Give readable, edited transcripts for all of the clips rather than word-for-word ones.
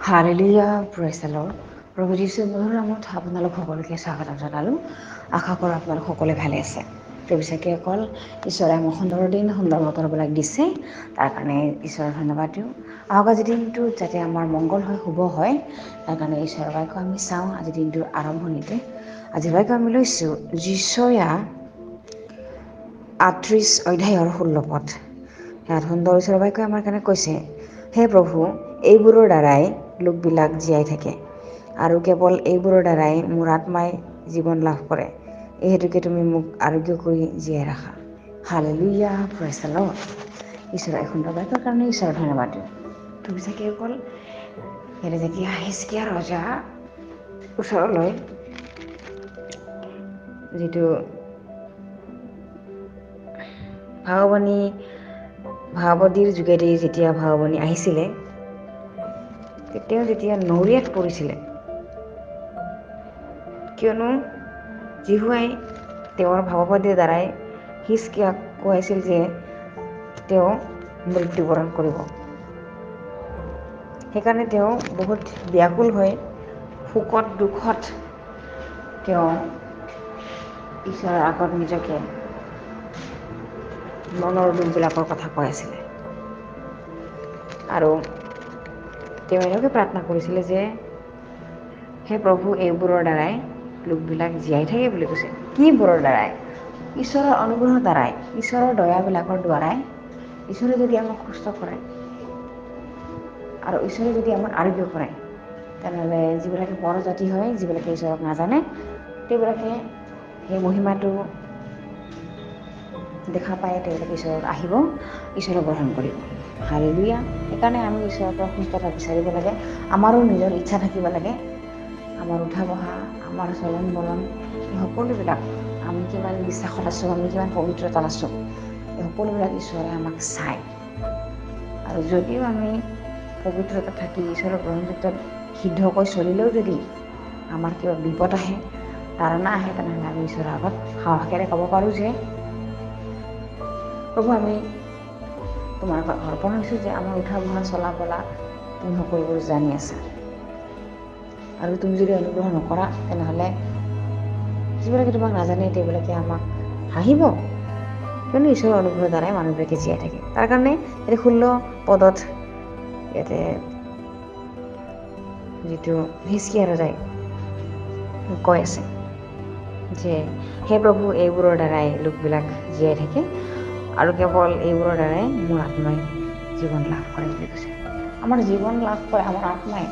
Hallelujah praise the lord. প্ৰভু যীশুৰ মধুৰ নামত আপোনালোক সকলোকে স্বাগতম জনালোঁ। আশা কৰোঁ আপোনালোক সকলোৱে ভালে আছে। প্ৰেবিচাৰীসকল, ঈশ্বৰে আমাক সুন্দৰ দিন সুন্দৰ বতৰবিলাক দিছে, তাৰ কাৰণে ঈশ্বৰৰ ধন্যবাদ দিওঁ। আহক আজিৰ দিনটোত যাতে আমাৰ মংগল হয়, শুভ হয়, তাৰ কাৰণে ঈশ্বৰৰ বাক্য আমি চাওঁ। আজিৰ দিনটোৰ আৰম্ভণিতে আজিৰ বাক্য আমি লৈছোঁ যিশয়া 38 অধ্যায়ৰ 16 পদ। ইয়াত সুন্দৰ ঈশ্বৰৰ বাক্য আমাৰ কাৰণে কৈছে, হে প্ৰভু, এইবোৰৰ দ্বাৰাই লোকবিলাক জীয়াই থাকে আৰু কেৱল এইবোৰৰ দ্বাৰাই মোৰ আত্মাই জীৱন লাভ কৰে। এই হেতুকে তুমি মোক আৰোগ্য কৰি জীয়াই ৰাখা। Hallelujah praise the lord. ঈশ্বৰৰ সুন্দৰ বাক্যৰ কাৰণে ঈশ্বৰৰ ধন্যবাদ দিওঁ। প্ৰেবিচাৰীসকল, ইয়াতে যেতিয়া হিজকিয়া ৰজা ওচৰলৈ যিটো ভাৱবাণীৰ যোগেদি যেতিয়া ভাৱবাণী আহিছিলে, তেওঁ যেতিয়া নৰিয়াত পৰিছিলে, কিয়নো যীশুৱাই তেওঁৰ ভাৱবাদীৰ দ্বাৰাই হিজকিয়াক কোৱাইছিল যে তেওঁ মৃত্যুবৰণ কৰিব। সেইকাৰণে তেওঁ বহুত ব্যাকুল হৈ শোকত দুখত তেওঁ ঈশ্বৰৰ আগত নিজকে মনৰ দুখবিলাকৰ কথা কৈ আছিলে। আৰু তেওঁ এনেকৈ প্ৰাৰ্থনা কৰিছিলে যে, হে প্ৰভু, এইবোৰৰ দ্বাৰাই লোকবিলাক জীয়াই থাকে বুলি কৈছে। কিবোৰৰ দ্বাৰাই? ঈশ্বৰৰ অনুগ্ৰহৰ দ্বাৰাই, ঈশ্বৰৰ দয়াবিলাকৰ দ্বাৰাই। ঈশ্বৰে যদি আমাক সুস্থ কৰে আৰু ঈশ্বৰে যদি আমাক আৰোগ্য কৰে, তেনেহ'লে যিবিলাকে পৰজাতি হয়, যিবিলাকে ঈশ্বৰক নাজানে, তেওঁবিলাকে সেই মহিমাটো দেখা পায়, তেওঁলোকে ঈশ্বৰত আহিব, ঈশ্বৰক গ্ৰহণ কৰিব। হালেলুয়া। সেইকাৰণে আমি ঈশ্বৰৰ পৰা সুস্থতা বিচাৰিব লাগে। আমাৰো নিজৰ ইচ্ছা থাকিব লাগে। আমাৰ উঠা বহা, আমাৰ চলন বলন, এই সকলোবিলাক আমি কিমান বিশ্বাসত আছোঁ, আমি কিমান পবিত্ৰতাত আছোঁ, এই সকলোবিলাক ঈশ্বৰে আমাক চায়। আৰু যদিও আমি পবিত্ৰতা থাকি ঈশ্বৰৰ গ্ৰহণযোগ্য সিদ্ধকৈ চলিলেও যদি আমাৰ কিবা বিপদ আহে, তাৰণা আহে, তেনেহ'লে আমি ঈশ্বৰৰ আগত সাহসেৰে ক'ব পাৰোঁ যে, প্ৰভু, আমি তোমাৰ আগত অৰ্পণ হৈছোঁ যে আমাৰ উঠা বহা চলা বলা তুমি সকলোবোৰ জানি আছা। আৰু তুমি যদি অনুগ্ৰহ নকৰা, তেনেহ'লে যিবিলাকে তোমাক নাজানে তেওঁবিলাকে আমাক হাঁহিব। কিয়নো ঈশ্বৰৰ অনুগ্ৰহৰ দ্বাৰাই মানুহবিলাকে জীয়াই থাকে। তাৰ কাৰণে ইয়াতে 16 পদত ইয়াতে যিটো হিজকিয়া ৰজাই কৈ আছে যে, হে প্ৰভু, এইবোৰৰ দ্বাৰাই লোকবিলাক জীয়াই থাকে আৰু কেৱল এইবোৰৰ দ্বাৰাই মোৰ আত্মাই জীৱন লাভ কৰে বুলি কৈছে। আমাৰ জীৱন লাভ কৰে আমাৰ আত্মাই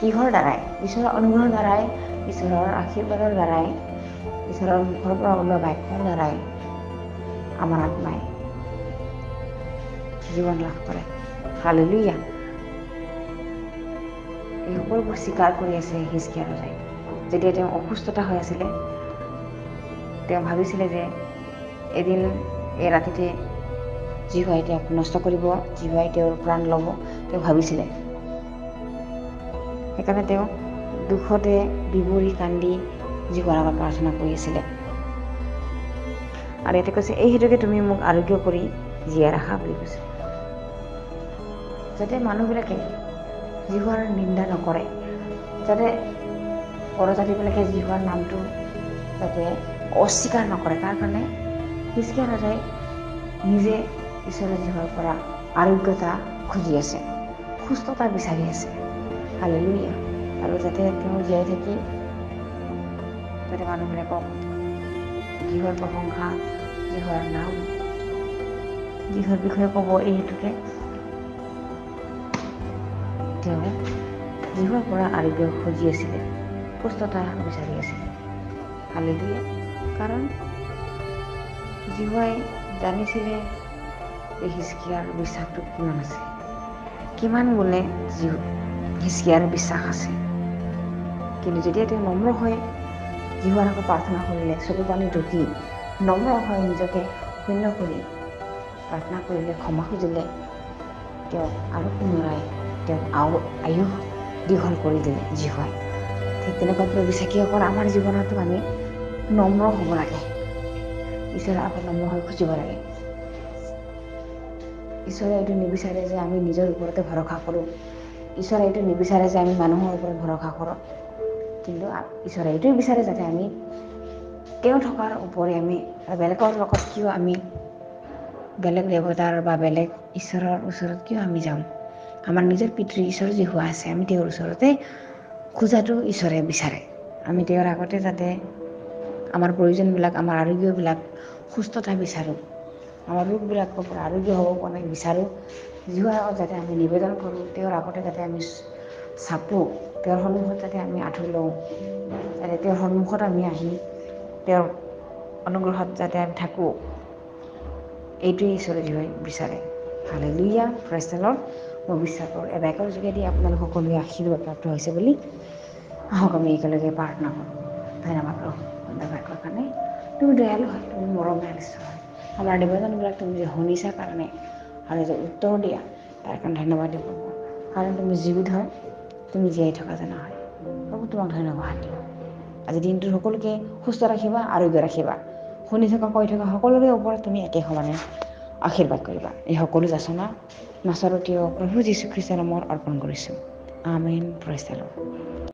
কিহৰ দ্বাৰাই? ঈশ্বৰৰ অনুগ্ৰহৰ দ্বাৰাই, ঈশ্বৰৰ আশীৰ্বাদৰ দ্বাৰাই, ঈশ্বৰৰ মুখৰ পৰা ওলোৱা বাক্যৰ দ্বাৰাই আমাৰ আত্মাই জীৱন লাভ কৰে। হালেলুয়া। এই সকলোবোৰ স্বীকাৰ কৰি আছে হিজকিয়া ৰজাই। যেতিয়া তেওঁ অসুস্থতা হৈ আছিলে, তেওঁ ভাবিছিলে যে এদিন এই ৰাতিতে যীশুৱাই তেওঁক নষ্ট কৰিব, যীশুৱাই তেওঁৰ প্ৰাণ ল'ব, তেওঁ ভাবিছিলে। সেইকাৰণে তেওঁ দুখতে বিবৰি কান্দি যীশুৰ আগত প্ৰাৰ্থনা কৰি আছিলে। আৰু ইয়াতে কৈছে, এই হেতুকে তুমি মোক আৰোগ্য কৰি জীয়াই ৰাখা বুলি কৈছে। যাতে মানুহবিলাকে যীশুৰ নিন্দা নকৰে, যাতে পৰজাতিবিলাকে যীশুৰ নামটো যাতে অস্বীকাৰ নকৰে, তাৰ কাৰণে হিজকিয়া ৰজাই নিজে ঈশ্বৰৰ যীশুৰ পৰা আৰোগ্যতা খুজি আছে, সুস্থতা বিচাৰি আছে। হালেলুয়া। আৰু যাতে তেওঁ জীয়াই থাকি যাতে মানুহবিলাকক যীশুৰ প্ৰশংসা, যীশুৰ নাম, যীশুৰ বিষয়ে ক'ব, এই হেতুকে তেওঁ যীশুৰ পৰা আৰোগ্য খুজি আছিলে, সুস্থতা বিচাৰি আছিলে। হালেলুয়া। কাৰণ যীশুৱাই জানিছিলে এই হিজকিয়াৰ বিশ্বাসটো কিমান আছে, কিমান গুণে হিজকিয়াৰ বিশ্বাস আছে। কিন্তু যেতিয়া তেওঁ নম্ৰ হৈ যীশুৰ আগত প্ৰাৰ্থনা কৰিলে, চকু পানী ঢুকি নম্ৰ হৈ নিজকে শূন্য কৰি প্ৰাৰ্থনা কৰিলে, ক্ষমা খুজিলে, তেওঁক আৰু পুনৰাই তেওঁক আয়ুস দীঘল কৰি দিলে যীশুৱাই। ঠিক তেনেকুৱা প্ৰেবিচাৰীসকল, আমাৰ জীৱনতো আমি নম্ৰ হ'ব লাগে, ঈশ্বৰৰ আগত নম্ৰ হৈ খুজিব লাগে। ঈশ্বৰে এইটো নিবিচাৰে যে আমি নিজৰ ওপৰতে ভৰসা কৰোঁ, ঈশ্বৰে এইটো নিবিচাৰে যে আমি মানুহৰ ওপৰত ভৰসা কৰোঁ, কিন্তু ঈশ্বৰে এইটোৱে বিচাৰে যাতে আমি তেওঁ থকাৰ উপৰি আমি বেলেগৰ লগত কিয় আমি বেলেগ দেৱতাৰ বা বেলেগ ঈশ্বৰৰ ওচৰত কিয় আমি যাওঁ। আমাৰ নিজৰ পিতৃ ঈশ্বৰ যি হোৱা আছে, আমি তেওঁৰ ওচৰতে খোজাটো ঈশ্বৰে বিচাৰে। আমি তেওঁৰ আগতে যাতে আমাৰ প্ৰয়োজনবিলাক, আমাৰ আৰোগ্যবিলাক, সুস্থতা বিচাৰোঁ, আমাৰ ৰোগবিলাকৰ পৰা আৰোগ্য হ'ব পৰা বিচাৰোঁ। যিহোৱাৰ আগত যাতে আমি নিবেদন কৰোঁ, তেওঁৰ আগতে যাতে আমি চাপোঁ, তেওঁৰ সন্মুখত যাতে আমি আঁঠু লওঁ, যাতে তেওঁৰ সন্মুখত আমি আহি তেওঁৰ অনুগ্ৰহত যাতে আমি থাকোঁ, এইটোৱেই ঈশ্বৰে বিচাৰে। Hallelujah, praise the lord. মই বিশ্বাস কৰোঁ এই বাক্যৰ যোগেদি আপোনালোক সকলোৱে আশীৰ্বাদ প্ৰাপ্ত হৈছে বুলি। আহক আমি একেলগে প্ৰাৰ্থনা কৰোঁ। ধন্যবাদ প্ৰভু সুন্দৰ বাক্যৰ কাৰণে। তুমি দয়ালু হয়, তুমি মৰমীয়াল ঈশ্বৰ হয়। আমাৰ নিবেদনবিলাক তুমি যে শুনিছা কাৰণে আৰু যে উত্তৰ দিয়া তাৰ কাৰণে ধন্যবাদ দিওঁ প্ৰভু। কাৰণ তুমি জীৱিত হয়, তুমি জীয়াই থকা জনা হয় প্ৰভু, তোমাক ধন্যবাদ দিওঁ। আজি দিনটোত সকলোকে সুস্থ ৰাখিবা, আৰোগ্য ৰাখিবা। শুনি থকা কৈ থকা সকলোৰে ওপৰত তুমি একে সমানে আশীৰ্বাদ কৰিবা। এই সকলো যাচনা নাচৰতীয় প্ৰভু যীশুখ্ৰীষ্টৰ নামত অৰ্পণ কৰিছোঁ। আমেন, প্ৰেইজ দ্য লৰ্ড।